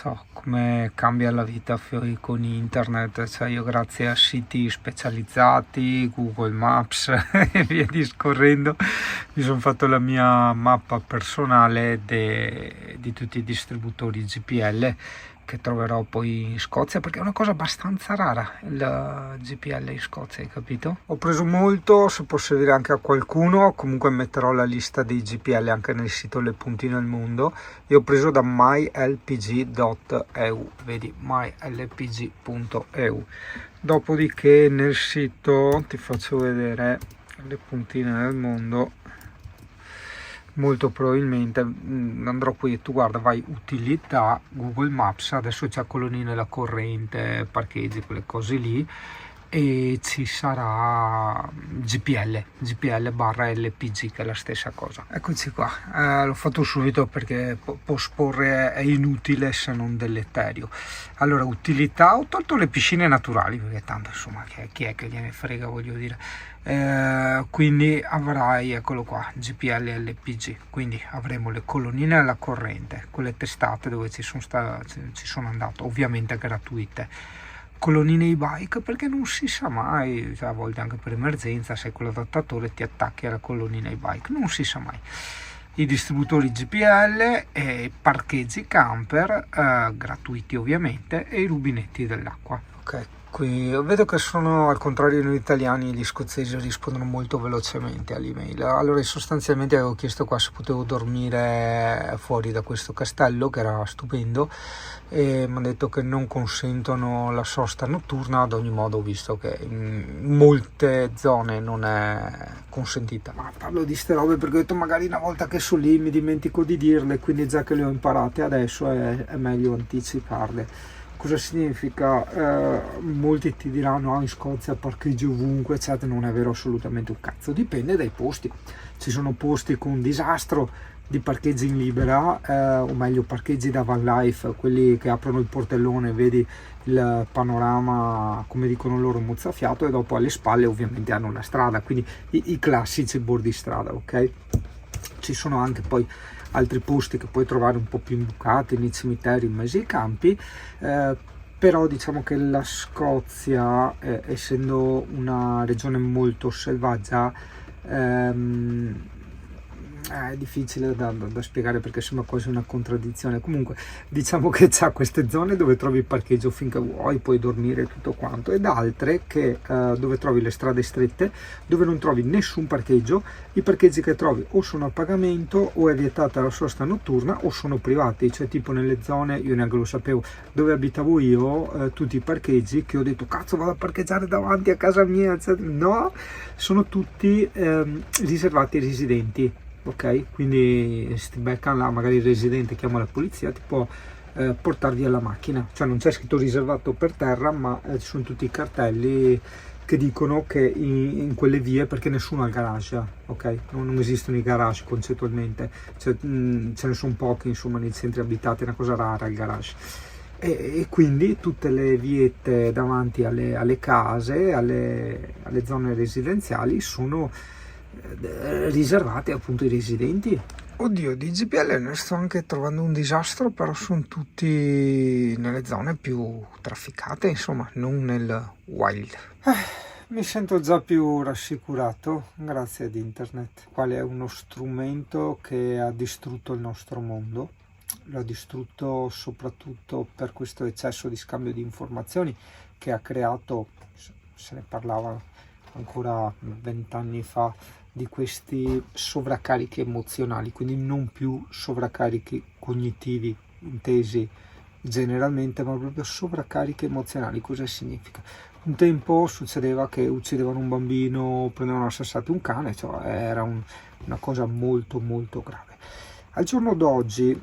so come cambia la vita con internet, cioè io grazie a siti specializzati, Google Maps e via discorrendo, mi sono fatto la mia mappa personale di tutti i distributori GPL che troverò poi in Scozia, perché è una cosa abbastanza rara il GPL in Scozia, hai capito? Ho preso molto, se può servire anche a qualcuno, comunque metterò la lista dei GPL anche nel sito Le Puntine al Mondo. Io ho preso da mylpg.eu, vedi, mylpg.eu. Dopodiché nel sito ti faccio vedere Le Puntine del Mondo. Molto probabilmente andrò qui, tu guarda, vai utilità, Google Maps, adesso c'è colonnine la corrente, parcheggi, quelle cose lì, e ci sarà GPL barra LPG, che è la stessa cosa. Eccoci qua, l'ho fatto subito perché posporre è inutile se non deleterio. Allora, utilità, ho tolto le piscine naturali perché tanto insomma chi è che gliene frega, voglio dire. Quindi avrai, eccolo qua, GPL e LPG, quindi avremo le colonnine alla corrente, quelle testate dove ci sono andato, ovviamente gratuite, colonnine e-bike perché non si sa mai, cioè a volte anche per emergenza sei con l'adattatore ti attacchi alla colonnina e-bike, non si sa mai. I distributori GPL e parcheggi camper gratuiti ovviamente, e i rubinetti dell'acqua. Ok, qui vedo che sono, al contrario di noi italiani, gli scozzesi rispondono molto velocemente all'email. Allora sostanzialmente avevo chiesto qua se potevo dormire fuori da questo castello, che era stupendo, e mi hanno detto che non consentono la sosta notturna. Ad ogni modo ho visto che in molte zone non è consentita. Ma parlo di ste robe perché ho detto magari una volta che sono lì mi dimentico di dirle, quindi già che le ho imparate adesso è meglio anticiparle. Cosa significa? Molti ti diranno in Scozia parcheggi ovunque, eccetera. Non è vero assolutamente un cazzo, dipende dai posti. Ci sono posti con disastro di parcheggi in libera, o meglio parcheggi da van life, quelli che aprono il portellone, vedi il panorama, come dicono loro, mozzafiato, e dopo alle spalle ovviamente hanno la strada, quindi i classici bordi strada, ok? Ci sono anche poi altri posti che puoi trovare un po' più imbucati, nei cimiteri, in mezzo ai campi, però diciamo che la Scozia, essendo una regione molto selvaggia, è difficile da spiegare perché sembra quasi una contraddizione. Comunque diciamo che c'ha queste zone dove trovi il parcheggio finché vuoi, puoi dormire tutto quanto, ed altre che dove trovi le strade strette, dove non trovi nessun parcheggio. I parcheggi che trovi o sono a pagamento, o è vietata la sosta notturna, o sono privati, cioè tipo nelle zone, io neanche lo sapevo, dove abitavo io, tutti i parcheggi che ho detto cazzo vado a parcheggiare davanti a casa mia, eccetera. No, sono tutti riservati ai residenti. Ok, quindi se ti beccano là, magari il residente chiama la polizia, ti può portare via la macchina, cioè non c'è scritto riservato per terra, ma ci sono tutti i cartelli che dicono che in quelle vie, perché nessuno ha il garage, ok? Non esistono i garage concettualmente, cioè, ce ne sono pochi insomma nei centri abitati, è una cosa rara il garage. E quindi tutte le viette davanti alle case, alle zone residenziali sono riservate appunto ai residenti. Oddio, di GPL ne sto anche trovando un disastro, però sono tutti nelle zone più trafficate, insomma, non nel wild. Mi sento già più rassicurato grazie ad internet, quale è uno strumento che ha distrutto il nostro mondo. Lo ha distrutto soprattutto per questo eccesso di scambio di informazioni che ha creato, se ne parlava ancora 20 anni fa, di questi sovraccarichi emozionali, quindi non più sovraccarichi cognitivi intesi generalmente, ma proprio sovraccarichi emozionali. Cosa significa? Un tempo succedeva che uccidevano un bambino, prendevano a sassate un cane, cioè era una cosa molto molto grave. Al giorno d'oggi,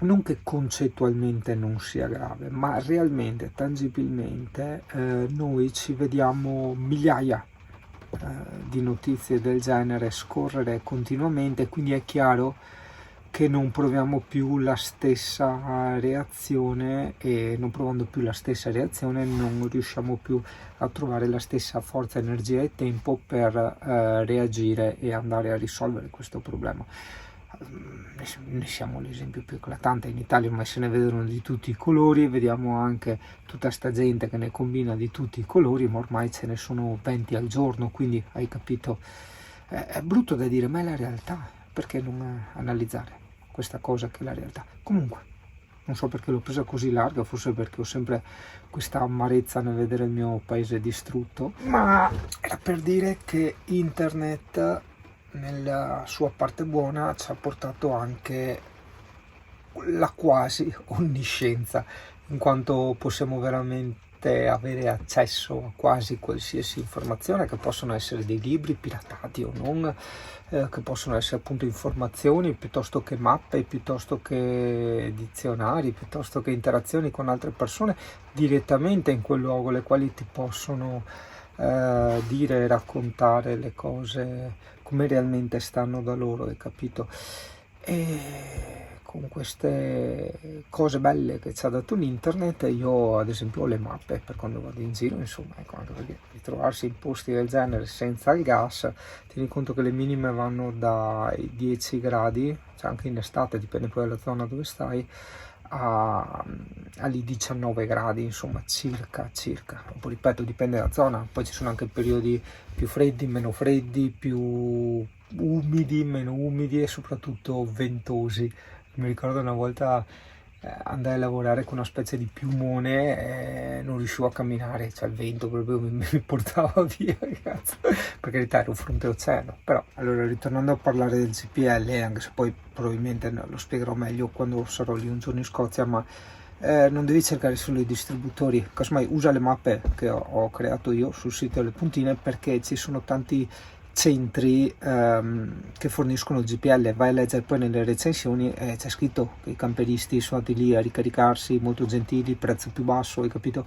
non che concettualmente non sia grave, ma realmente, tangibilmente, noi ci vediamo migliaia di notizie del genere scorrere continuamente, quindi è chiaro che non proviamo più la stessa reazione, e non provando più la stessa reazione non riusciamo più a trovare la stessa forza, energia e tempo per reagire e andare a risolvere questo problema. ne siamo l'esempio più eclatante. In Italia ormai se ne vedono di tutti i colori, vediamo anche tutta sta gente che ne combina di tutti i colori, ma ormai ce ne sono 20 al giorno, quindi hai capito, è brutto da dire, ma è la realtà, perché non analizzare questa cosa che è la realtà? Comunque, non so perché l'ho presa così larga, forse perché ho sempre questa amarezza nel vedere il mio paese distrutto, ma era per dire che internet nella sua parte buona ci ha portato anche la quasi onniscienza, in quanto possiamo veramente avere accesso a quasi qualsiasi informazione, che possono essere dei libri piratati o non, che possono essere appunto informazioni piuttosto che mappe, piuttosto che dizionari, piuttosto che interazioni con altre persone direttamente in quel luogo, le quali ti possono dire e raccontare le cose come realmente stanno da loro, hai capito? E con queste cose belle che ci ha dato l'internet, io ad esempio ho le mappe per quando vado in giro, insomma, ecco, anche perché ritrovarsi in posti del genere senza il gas, tieni conto che le minime vanno dai 10 gradi, cioè anche in estate, dipende poi dalla zona dove stai, agli 19 gradi, insomma, circa. Un po', ripeto, dipende dalla zona, poi ci sono anche periodi più freddi, meno freddi, più umidi, meno umidi e soprattutto ventosi. Mi ricordo una volta andai a lavorare con una specie di piumone e non riuscivo a camminare, cioè il vento proprio mi portava via, cazzo. Per carità ero fronte oceano, però allora ritornando a parlare del GPL, anche se poi probabilmente lo spiegherò meglio quando sarò lì un giorno in Scozia, ma non devi cercare solo i distributori, casomai usa le mappe che ho creato io sul sito delle puntine, perché ci sono tanti centri che forniscono il GPL. Vai a leggere poi nelle recensioni, c'è scritto che i camperisti sono andati lì a ricaricarsi, molto gentili, prezzo più basso, hai capito?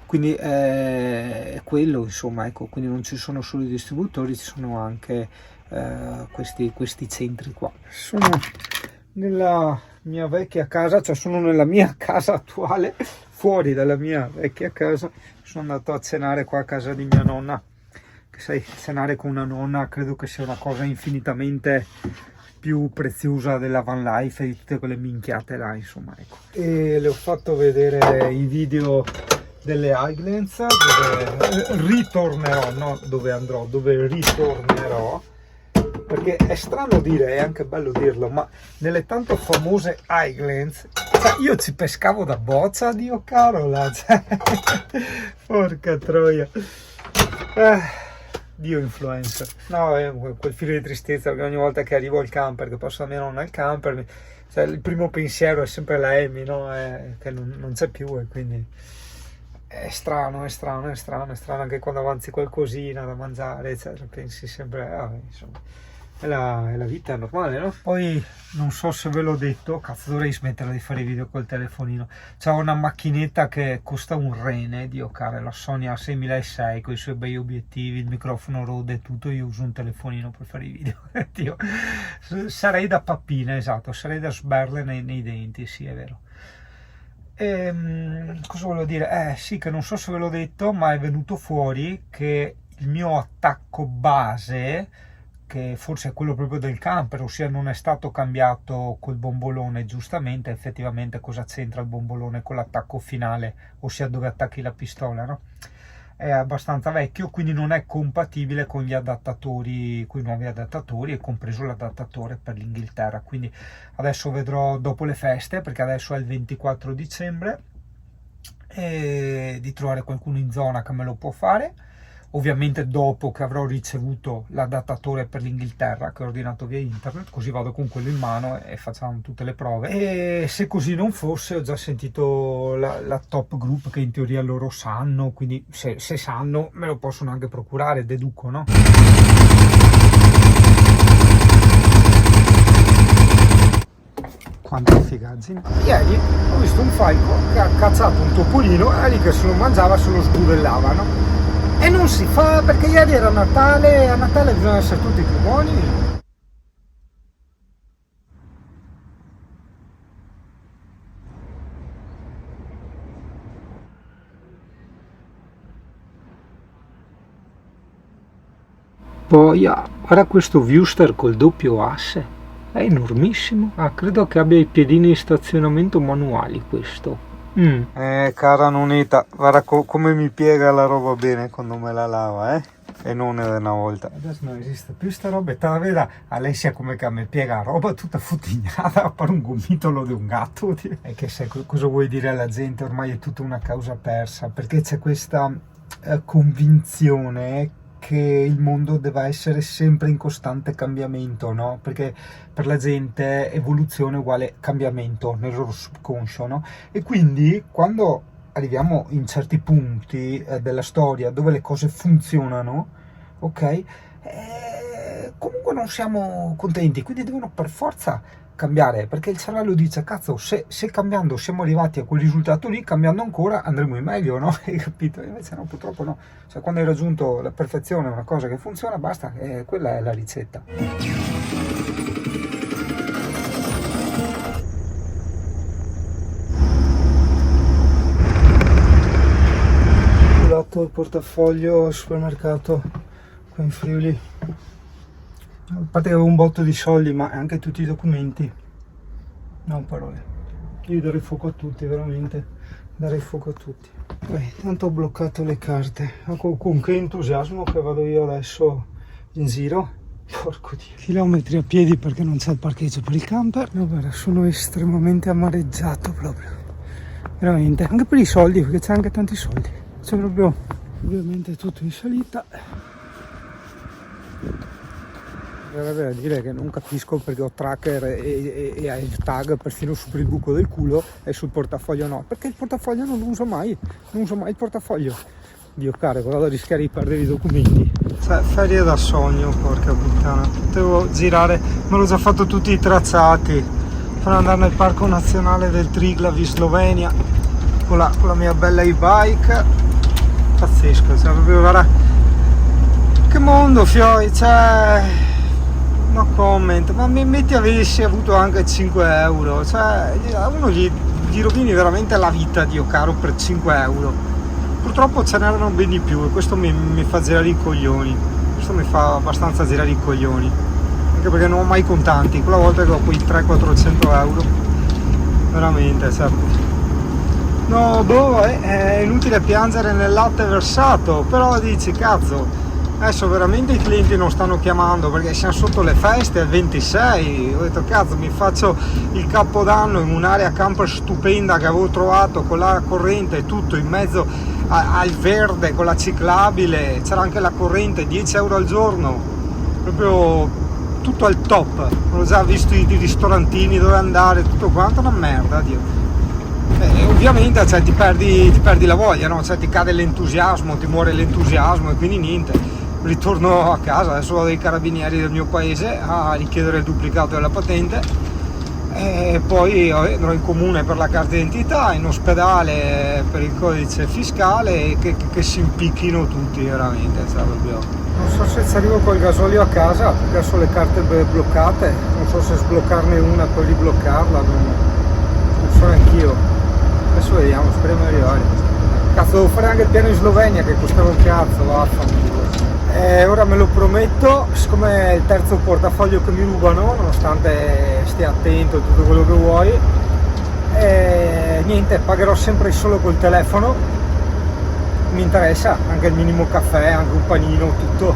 Quindi è quello, insomma, ecco, quindi non ci sono solo i distributori, ci sono anche questi centri qua. Sono nella mia vecchia casa, cioè sono nella mia casa attuale, fuori dalla mia vecchia casa, sono andato a cenare qua a casa di mia nonna, che sai, cenare con una nonna credo che sia una cosa infinitamente più preziosa della van life e di tutte quelle minchiate là, insomma, ecco. E le ho fatto vedere i video delle Highlands, dove ritornerò, no dove andrò, dove ritornerò, perché è strano dire, è anche bello dirlo, ma nelle tanto famose Highlands, cioè, io ci pescavo da boccia, Dio caro, là, cioè, porca troia, Dio influencer, no, è quel filo di tristezza, perché ogni volta che arrivo al camper, che passo da mia nonna al camper, cioè, il primo pensiero è sempre la Amy, no? Che non c'è più, e quindi è strano anche quando avanzi qualcosina da mangiare, cioè, pensi sempre, insomma, è la vita normale, no? Poi non so se ve l'ho detto, cazzo, dovrei smettere di fare i video col telefonino. C'ho una macchinetta che costa un rene, Dio caro, la Sony A6006 con i suoi bei obiettivi, il microfono Rode e tutto. Io uso un telefonino per fare i video. Dio, sarei da pappina, esatto, sarei da sberle nei denti, sì, è vero. Cosa volevo dire? Sì, che non so se ve l'ho detto, ma è venuto fuori che il mio attacco base, che forse è quello proprio del camper, ossia non è stato cambiato col bombolone giustamente. Effettivamente cosa c'entra il bombolone con l'attacco finale, ossia dove attacchi la pistola, no? È abbastanza vecchio, quindi non è compatibile con gli adattatori, con i nuovi adattatori, e compreso l'adattatore per l'Inghilterra. Quindi adesso vedrò dopo le feste, perché adesso è il 24 dicembre, e di trovare qualcuno in zona che me lo può fare, ovviamente dopo che avrò ricevuto l'adattatore per l'Inghilterra che ho ordinato via internet, così vado con quello in mano e facciamo tutte le prove. E se così non fosse, ho già sentito la top group che in teoria loro sanno, quindi se sanno me lo possono anche procurare, deduco, no? Quanta figaggine. Ieri ho visto un falco che ha cacciato un topolino, era lì che se lo mangiava, se lo sburellava, no? E non si fa, perché ieri era Natale, e a Natale bisogna essere tutti più buoni. Poi guarda questo viewster col doppio asse, È enormissimo. Ah, credo che abbia i piedini di stazionamento manuali questo. Cara nonetta, guarda come mi piega la roba bene quando me la lava, e non è una volta. Adesso non esiste più sta roba, te la veda Alessia come che mi piega la roba tutta futignata per un gomitolo di un gatto. E che se, cosa vuoi dire alla gente? Ormai è tutta una causa persa, perché c'è questa convinzione che il mondo deve essere sempre in costante cambiamento, no? Perché per la gente evoluzione uguale cambiamento nel loro subconscio, no? E quindi quando arriviamo in certi punti della storia dove le cose funzionano, ok? Comunque non siamo contenti, quindi devono per forza cambiare, perché il cervello dice cazzo, se cambiando siamo arrivati a quel risultato lì, cambiando ancora andremo in meglio, no? Hai capito? Invece no, purtroppo no, cioè quando hai raggiunto la perfezione, una cosa che funziona, basta, quella è la ricetta. Ho dato il portafoglio al supermercato qua in Friuli. A parte che avevo un botto di soldi, ma anche tutti i documenti. No parole. Io darei fuoco a tutti, veramente. Darei fuoco a tutti. Beh, tanto ho bloccato le carte. Con che entusiasmo che vado io adesso in giro. Porco Dio. Chilometri a piedi perché non c'è il parcheggio per il camper. No, guarda, sono estremamente amareggiato proprio. Veramente. Anche per i soldi, perché c'è anche tanti soldi. C'è proprio, ovviamente, tutto in salita. Verrebbe a dire che non capisco perché ho tracker e hashtag perfino su per il buco del culo e sul portafoglio no, perché il portafoglio non lo uso mai, non uso mai il portafoglio. Dio caro, vado a rischiare di perdere i documenti. Cioè, ferie da sogno, porca puttana. Potevo girare, me l'ho già fatto tutti i tracciati per andare nel parco nazionale del Triglav in Slovenia con la mia bella e-bike. Pazzesco, cioè proprio, guarda che mondo, fioi, cioè no comment, ma metti avessi avuto anche 5 euro, cioè a uno gli rovini veramente la vita, Dio caro, per 5 euro. Purtroppo ce n'erano ben di più e questo mi fa girare i coglioni, questo mi fa abbastanza girare i coglioni, anche perché non ho mai contanti, quella volta che ho quei 300-400 euro, veramente, certo. No, boh, è inutile piangere nel latte versato, però dici, cazzo, adesso veramente i clienti non stanno chiamando perché siamo sotto le feste, al 26, ho detto cazzo mi faccio il capodanno in un'area camper stupenda che avevo trovato con la corrente e tutto in mezzo al verde con la ciclabile, c'era anche la corrente, 10 euro al giorno, proprio tutto al top, ho già visto i ristorantini dove andare, tutto quanto, una merda, Dio. E ovviamente cioè, ti perdi la voglia, no? Cioè, ti cade l'entusiasmo, ti muore l'entusiasmo e quindi niente. Ritorno a casa, adesso vado ai carabinieri del mio paese a richiedere il duplicato della patente e poi andrò in comune per la carta d'identità, in ospedale per il codice fiscale, che si impicchino tutti veramente, cioè, proprio. Non so se ci arrivo col gasolio a casa perché ho le carte bloccate, non so se sbloccarne una e poi ribloccarla, non so neanch'io, adesso vediamo, speriamo di arrivare. Cazzo, devo fare anche il piano in Slovenia che costava un cazzo, vaffanculo. Ora me lo prometto, siccome è il terzo portafoglio che mi rubano, nonostante stia attento a tutto quello che vuoi, niente, pagherò sempre solo col telefono, mi interessa anche il minimo caffè, anche un panino, tutto,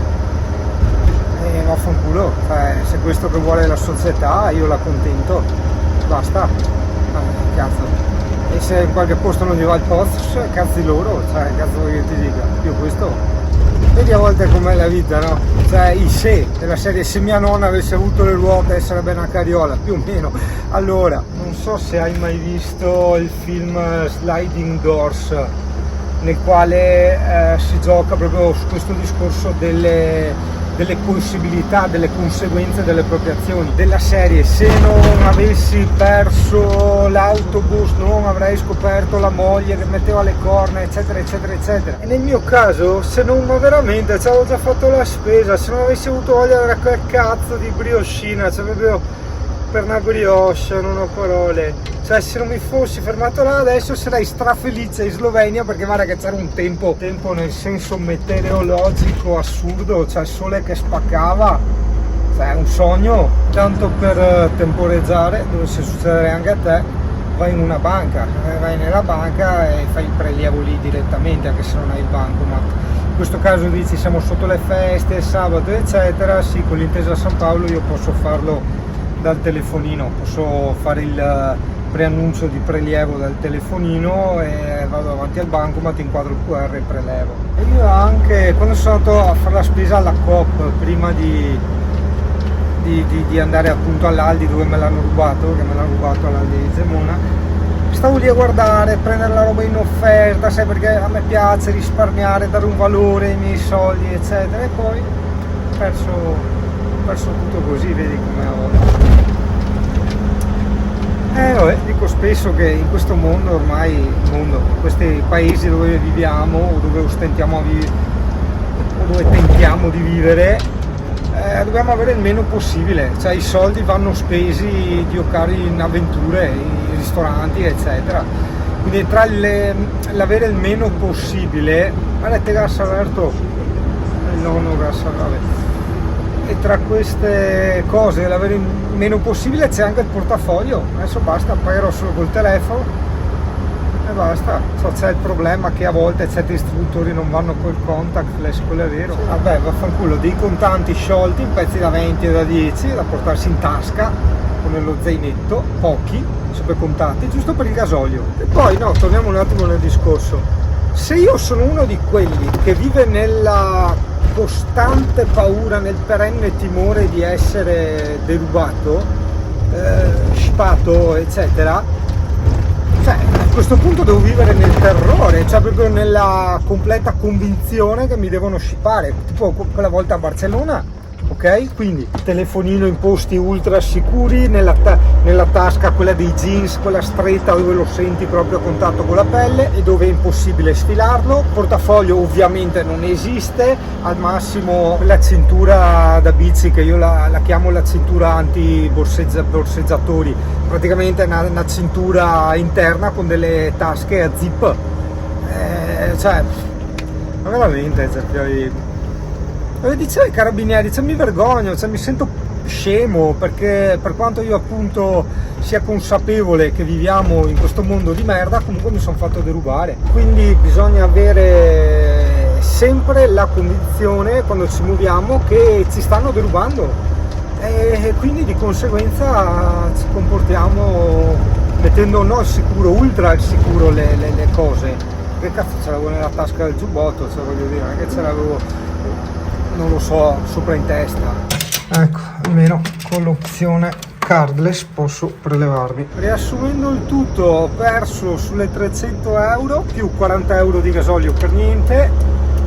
e vaffanculo, cioè, se è questo che vuole la società io la contento, basta, cazzo, e se in qualche posto non gli va il post, cazzi loro, cioè cazzo che ti dica, io questo. Vedi a volte com'è la vita, no? Cioè il se, della serie se mia nonna avesse avuto le ruote sarebbe una carriola, più o meno. Allora, non so se hai mai visto il film Sliding Doors, nel quale si gioca proprio su questo discorso delle possibilità, delle conseguenze delle proprie azioni, della serie se non avessi perso l'autobus non avrei scoperto la moglie che metteva le corna, eccetera eccetera eccetera. E nel mio caso, se non, ma veramente ci avevo già fatto la spesa, se non avessi avuto voglia di quel cazzo di brioscina, cioè proprio per una brioche, non ho parole, cioè se non mi fossi fermato là adesso sarei strafelice in Slovenia, perché guarda che c'era un tempo nel senso meteorologico assurdo, cioè il sole che spaccava, Cioè, è un sogno, tanto per temporeggiare, dovesse succedere anche a te, vai in una banca, vai nella banca e fai il prelievo lì direttamente, anche se non hai il bancomat. In questo caso dici siamo sotto le feste, sabato eccetera, sì, con l'intesa San Paolo io posso farlo dal telefonino, posso fare il preannuncio di prelievo dal telefonino e vado avanti al bancomat, inquadro il QR e prelevo. E io anche quando sono andato a fare la spesa alla Coop prima di andare appunto all'Aldi dove me l'hanno rubato, che me l'hanno rubato all'Aldi di Gemona, stavo lì a guardare, prendere la roba in offerta, sai, perché a me piace risparmiare, dare un valore ai miei soldi eccetera, e poi ho perso tutto così, vedi come ho. Dico spesso che in questo mondo ormai, in questi paesi dove viviamo o dove ostentiamo a vivere o dove tentiamo di vivere, dobbiamo avere il meno possibile, cioè i soldi vanno spesi, Dio caro, in avventure, in ristoranti eccetera, quindi tra l'avere il meno possibile, guardate gas aperto, il nonno gas aperto, e tra queste cose l'avere il meno possibile c'è anche il portafoglio. Adesso basta, pagherò solo col telefono e basta. C'è il problema che a volte certi distributori non vanno col contactless, quello è vero. Vabbè, vaffanculo, dei contanti sciolti in pezzi da 20 e da 10 da portarsi in tasca o nello zainetto, pochi, sempre contati, giusto per il gasolio. E poi no, torniamo un attimo nel discorso. Se io sono uno di quelli che vive nella costante paura, nel perenne timore di essere derubato, scipato eccetera, cioè a questo punto devo vivere nel terrore, cioè proprio nella completa convinzione che mi devono scipare, tipo quella volta a Barcellona, ok? Quindi telefonino in posti ultra sicuri, nella tasca quella dei jeans, quella stretta dove lo senti proprio a contatto con la pelle e dove è impossibile sfilarlo. Portafoglio ovviamente non esiste, al massimo la cintura da bici, che io la chiamo la cintura anti-borseggiatori, praticamente è una cintura interna con delle tasche a zip, cioè veramente, dicevo ai carabinieri, mi vergogno, mi sento scemo, perché per quanto io appunto sia consapevole che viviamo in questo mondo di merda, comunque mi sono fatto derubare. Quindi bisogna avere sempre la convinzione quando ci muoviamo che ci stanno derubando e quindi di conseguenza ci comportiamo mettendo no al sicuro, ultra al sicuro le cose. Che cazzo ce l'avevo nella tasca del giubbotto, cioè voglio dire, non è che ce l'avevo, non lo so, sopra in testa. Ecco, almeno con l'opzione cardless posso prelevarmi. Riassumendo il tutto, ho perso sulle 300 euro più 40 euro di gasolio per niente,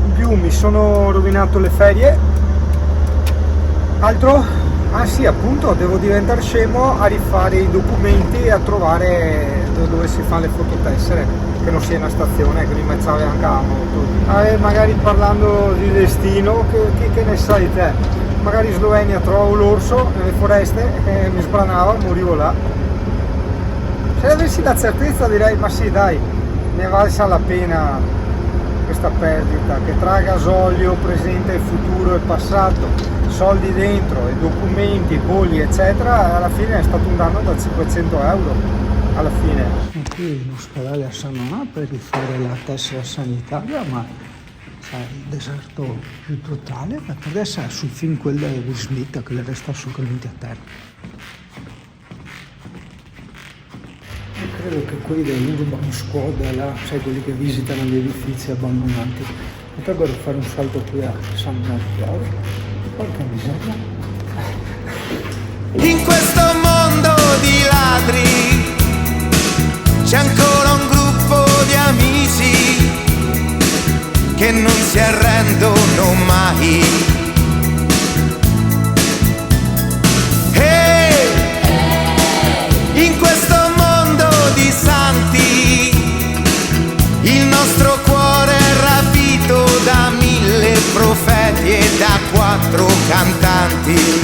in più mi sono rovinato le ferie. Altro? Ah sì, appunto, devo diventare scemo a rifare i documenti e a trovare dove si fa le fototessere, che non sia una stazione, che li mezzave anche a moto. Magari parlando di destino, che ne sai te? Magari in Slovenia trovavo l'orso nelle foreste e mi sbranava, morivo là. Se avessi la certezza direi, ma sì dai, ne valsa la pena questa perdita, che tra gasolio, presente, futuro e passato, soldi dentro, i documenti, i bolli eccetera, alla fine è stato un danno da 500 euro alla fine. Qui in ospedale a San Nonà per rifare la tessera sanitaria, ma sai, il deserto più totale, perché adesso è sul film quello di Will Smith che le resta assolutamente a terra. Io credo che quelli dell'Urban Squad, là, sai, quelli che visitano gli edifici abbandonati, potrebbero fare un salto qui a San Nonà. Porca miseria. In questo mondo di ladri c'è ancora un gruppo di amici che non si arrendono mai. E in questo mondo di santi il nostro cuore è rapito da 1000 profeti e da 4 cantanti.